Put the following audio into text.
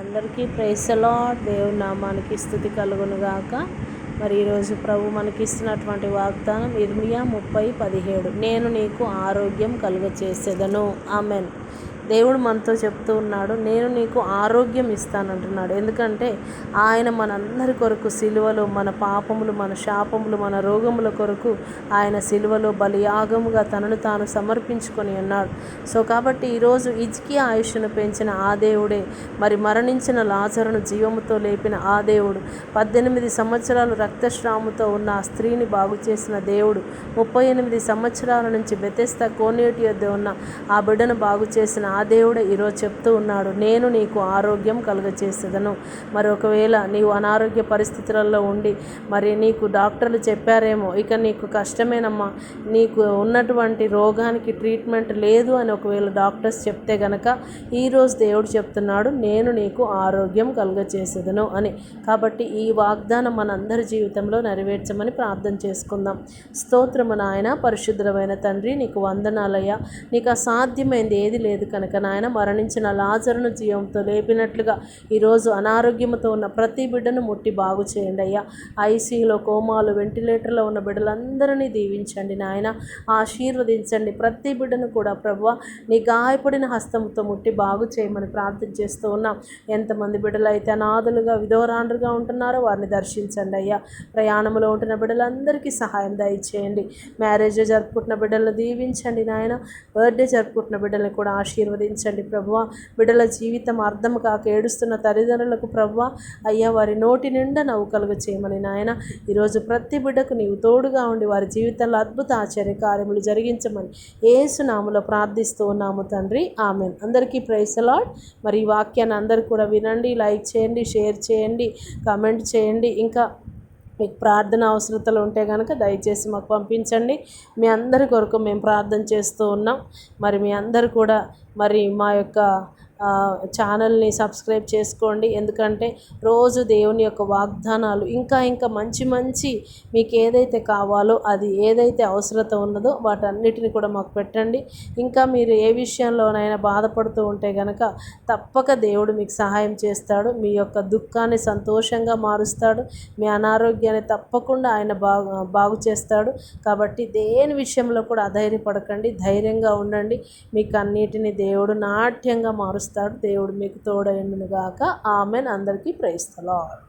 అందరికీ praise the lord. దేవుని నామానికి స్తుతి కలుగును గాక. మరి ఈరోజు ప్రభు మనకి ఇస్తున్నటువంటి వాగ్దానం ఇర్మియా 30:17, నేను నీకు ఆరోగ్యం కలుగచేసేదను. ఆమెన్. దేవుడు మనతో చెప్తూ ఉన్నాడు, నేను నీకు ఆరోగ్యం ఇస్తానంటున్నాడు. ఎందుకంటే ఆయన మనందరి కొరకు సిలువలో మన పాపములు, మన శాపములు, మన రోగముల కొరకు ఆయన సిలువలో బలియాగముగా తనను తాను సమర్పించుకొని ఉన్నాడు. సో కాబట్టి ఈరోజు హిజ్కియా ఆయుష్ను పెంచిన ఆ దేవుడే, మరి మరణించిన లాజరును జీవముతో లేపిన ఆ దేవుడు, 18 సంవత్సరాలు రక్తస్రావముతో ఉన్న ఆ స్త్రీని బాగు చేసిన దేవుడు, 38 సంవత్సరాల నుంచి బెతెస్దా కోనేటి యొద్ద ఉన్న ఆ బిడ్డను బాగు చేసిన ఆ దేవుడే ఈరోజు చెప్తూ ఉన్నాడు, నేను నీకు ఆరోగ్యం కలుగచేసేదను. మరి ఒకవేళ నీవు అనారోగ్య పరిస్థితులలో ఉండి మరి నీకు డాక్టర్లు చెప్పారేమో ఇక నీకు కష్టమేనమ్మా, నీకు ఉన్నటువంటి రోగానికి ట్రీట్మెంట్ లేదు అని ఒకవేళ డాక్టర్స్ చెప్తే గనక ఈరోజు దేవుడు చెప్తున్నాడు, నేను నీకు ఆరోగ్యం కలుగచేసేదను అని. కాబట్టి ఈ వాగ్దానం మనందరి జీవితంలో నెరవేర్చమని ప్రార్థన చేసుకుందాం. స్తోత్రము నాయన, పరిశుద్ధమైన తండ్రి, నీకు వందనాలయ్యా. నీకు అసాధ్యమైంది ఏది లేదు కనుక నాయన, మరణించిన లాజరును జీవంతో లేపినట్లుగా ఈరోజు అనారోగ్యంతో ఉన్న ప్రతి బిడ్డను ముట్టి బాగు చేయండి అయ్యా. ఐసీయూలో, కోమాలు, వెంటిలేటర్లో ఉన్న బిడ్డలందరినీ దీవించండి నాయన, ఆశీర్వదించండి. ప్రతి బిడ్డను కూడా ప్రభువా నీ గాయపడిన హస్తంతో ముట్టి బాగు చేయమని ప్రార్థన చేస్తూ ఉన్నాం. ఎంతమంది బిడ్డలు అయితే అనాథలుగా, విధవరాండ్రుగా ఉంటున్నారో వారిని దర్శించండి అయ్యా. ప్రయాణంలో ఉంటున్న బిడ్డలందరికీ సహాయం దయచేయండి. మ్యారేజ్ జరుపుకుంటున్న బిడ్డలను దీవించండి నాయన. బర్త్డే జరుపుకుంటున్న బిడ్డలను కూడా ఆశీర్వదించండి ప్రభువా. బిడ్డల జీవితం అర్థం కాక ఏడుస్తున్న తల్లిదండ్రులకు ప్రభువా అయ్యా, వారి నోటి నిండా నవ్వు కలుగ చేయమని నాయన, ఈరోజు ప్రతి బిడ్డకు నీవు తోడుగా ఉండి వారి జీవితంలో అద్భుత ఆశ్చర్య కార్యములు జరిగించమని యేసు నామములో ప్రార్థిస్తూ ఉన్నాము తండ్రి. ఆమెన్. అందరికీ ప్రైజ్ ది లార్డ్. మరి ఈ వాక్యాన్ని అందరూ కూడా వినండి, లైక్ చేయండి, షేర్ చేయండి, కామెంట్ చేయండి. ఇంకా మీకు ప్రార్థన అవసరతలు ఉంటే కనుక దయచేసి మాకు పంపించండి. మీ అందరి కొరకు మేము ప్రార్థన చేస్తూ ఉన్నాం. మరి మీ అందరు కూడా మరి మా యొక్క ఛానల్ని సబ్స్క్రైబ్ చేసుకోండి. ఎందుకంటే రోజు దేవుని యొక్క వాగ్దానాలు ఇంకా ఇంకా మంచి మంచి మీకు ఏదైతే కావాలో, అది ఏదైతే అవసరత ఉన్నదో వాటన్నిటిని కూడా మాకు పెట్టండి. ఇంకా మీరు ఏ విషయంలోనైనా బాధపడుతూ ఉంటే కనుక తప్పక దేవుడు మీకు సహాయం చేస్తాడు. మీ యొక్క దుఃఖాన్ని సంతోషంగా మారుస్తాడు. మీ అనారోగ్యాన్ని తప్పకుండా ఆయన బాగు చేస్తాడు. కాబట్టి దేని విషయంలో కూడా అధైర్యపడకండి, ధైర్యంగా ఉండండి. మీకు అన్నిటిని దేవుడు నాట్యంగా మారుస్తాడు. దేవుడు మీకు తోడైండును గాక. ఆమెన్. అందరికీ ప్రైజ్ ది లార్డ్.